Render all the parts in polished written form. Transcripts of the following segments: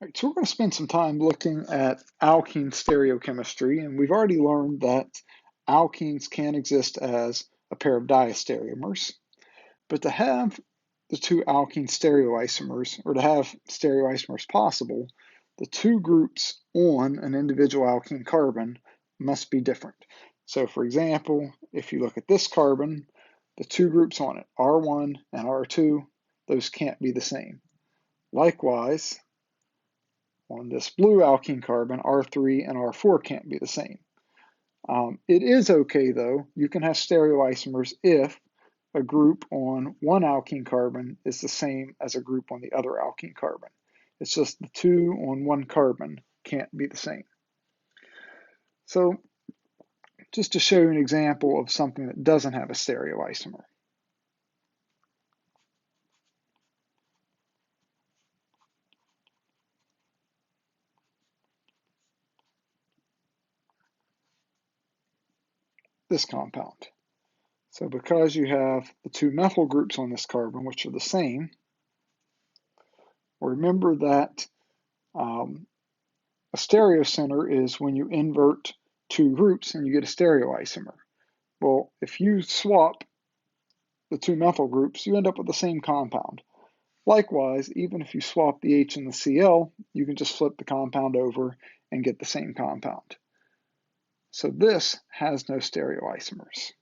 Right, so we're going to spend some time looking at alkene stereochemistry, and we've already learned that alkenes can exist as a pair of diastereomers, but to have the two alkene stereoisomers, or to have stereoisomers possible, the two groups on an individual alkene carbon must be different. So for example, if you look at this carbon, the two groups on it, R1 and R2, those can't be the same. Likewise, on this blue alkene carbon, R3 and R4 can't be the same. It is okay though, you can have stereoisomers if a group on one alkene carbon is the same as a group on the other alkene carbon. It's just the two on one carbon can't be the same. So just to show you an example of something that doesn't have a stereoisomer. This compound. So because you have the two methyl groups on this carbon, which are the same, remember that a stereocenter is when you invert two groups and you get a stereoisomer. Well, if you swap the two methyl groups, you end up with the same compound. Likewise, even if you swap the H and the Cl, you can just flip the compound over and get the same compound. So this has no stereoisomers.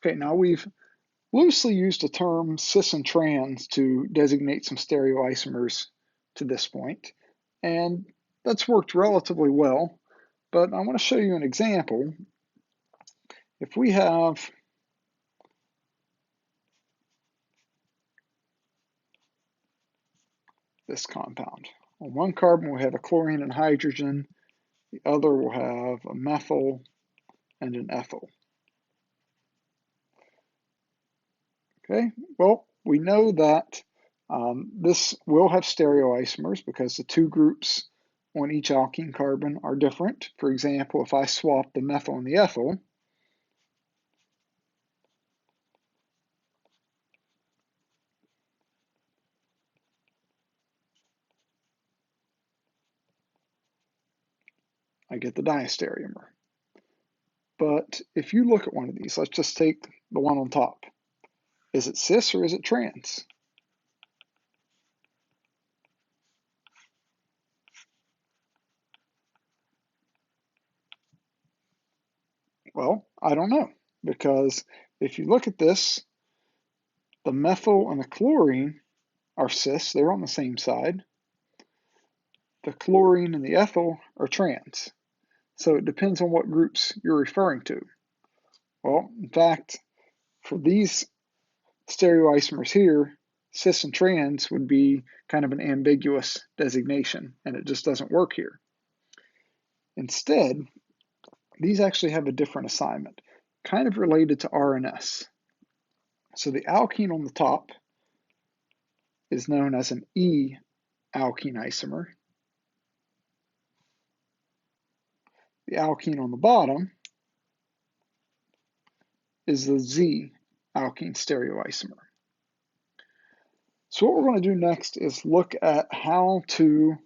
Okay, now we've loosely used the term cis and trans to designate some stereoisomers to this point, and that's worked relatively well, but I want to show you an example. If we have this compound, on one carbon we have a chlorine and hydrogen, the other will have a methyl and an ethyl. Okay, well, we know that this will have stereoisomers because the two groups on each alkene carbon are different. For example, if I swap the methyl and the ethyl, I get the diastereomer. But if you look at one of these, let's just take the one on top. Is it cis or is it trans? Well, I don't know, because if you look at this, the methyl and the chlorine are cis, they're on the same side. The chlorine and the ethyl are trans. So it depends on what groups you're referring to. Well, in fact, for these stereoisomers here, cis and trans would be kind of an ambiguous designation, and it just doesn't work here. Instead, these actually have a different assignment, kind of related to R and S. So the alkene on the top is known as an E alkene isomer. The alkene on the bottom is the Z alkene stereoisomer. So what we're going to do next is look at how to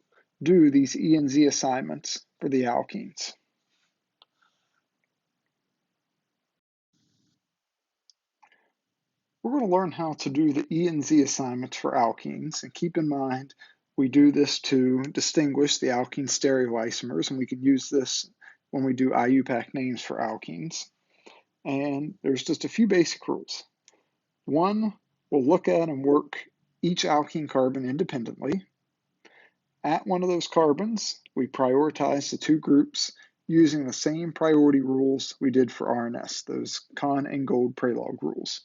do these E and Z assignments for the alkenes. We're going to learn how to do the E and Z assignments for alkenes, and keep in mind we do this to distinguish the alkene stereoisomers, and we can use this when we do IUPAC names for alkenes. And there's just a few basic rules. One, we'll look at and work each alkene carbon independently. At one of those carbons, we prioritize the two groups using the same priority rules we did for RNS, those Kahn and Gold-Prelog rules.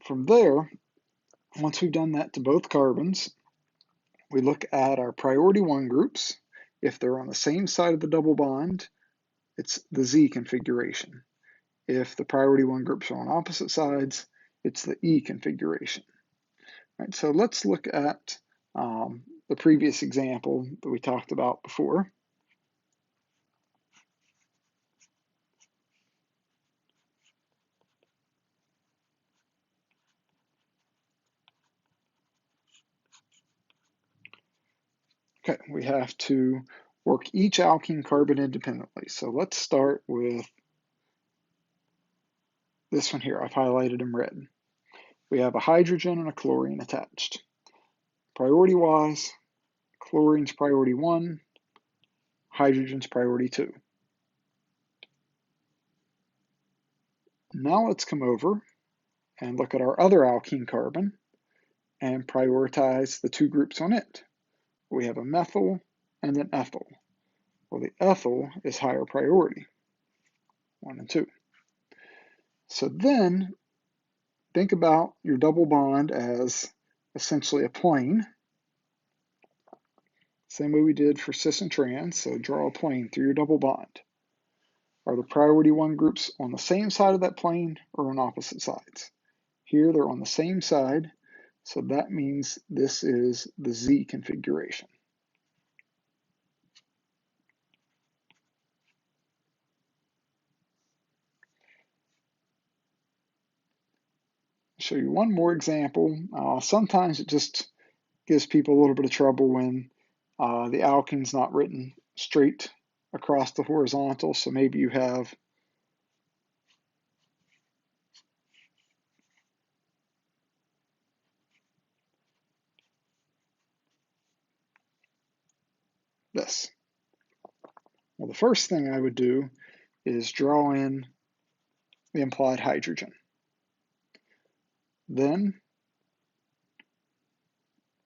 From there, once we've done that to both carbons, we look at our priority 1 groups. If they're on the same side of the double bond, it's the Z configuration. If the priority 1 groups are on opposite sides, it's the E configuration. Right, so let's look at the previous example that we talked about before. Okay, we have to work each alkene carbon independently. So let's start with this one here. I've highlighted in red. We have a hydrogen and a chlorine attached. Priority-wise, chlorine's priority 1, hydrogen's priority 2. Now let's come over and look at our other alkene carbon and prioritize the 2 groups on it. We have a methyl and an ethyl. Well, the ethyl is higher priority, 1 and 2. So then think about your double bond as essentially a plane. Same way we did for cis and trans, so draw a plane through your double bond. Are the priority 1 groups on the same side of that plane or on opposite sides? Here they're on the same side, so that means this is the Z configuration. I'll show you one more example. Sometimes it just gives people a little bit of trouble when the alkene's not written straight across the horizontal, so maybe you have this. Well, the first thing I would do is draw in the implied hydrogen. Then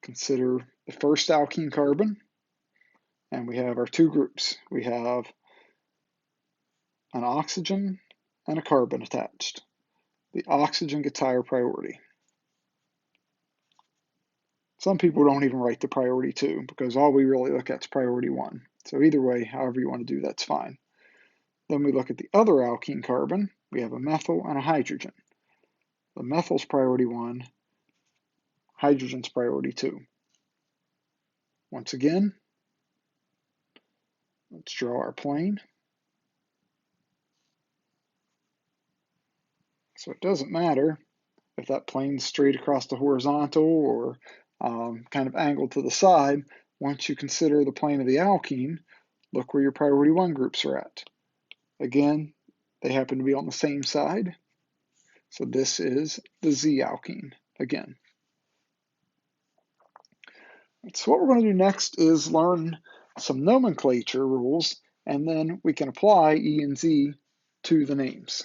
consider the first alkene carbon, and we have our 2 groups. We have an oxygen and a carbon attached. The oxygen gets higher priority. Some people don't even write the priority 2 because all we really look at is priority 1. So either way, however you want to do that's fine. Then we look at the other alkene carbon. We have a methyl and a hydrogen. The methyl's priority 1, hydrogen's priority 2. Once again, let's draw our plane. So it doesn't matter if that plane's straight across the horizontal or kind of angled to the side. Once you consider the plane of the alkene, look where your priority 1 groups are at. Again, they happen to be on the same side. So this is the Z alkene again. So what we're going to do next is learn some nomenclature rules, and then we can apply E and Z to the names.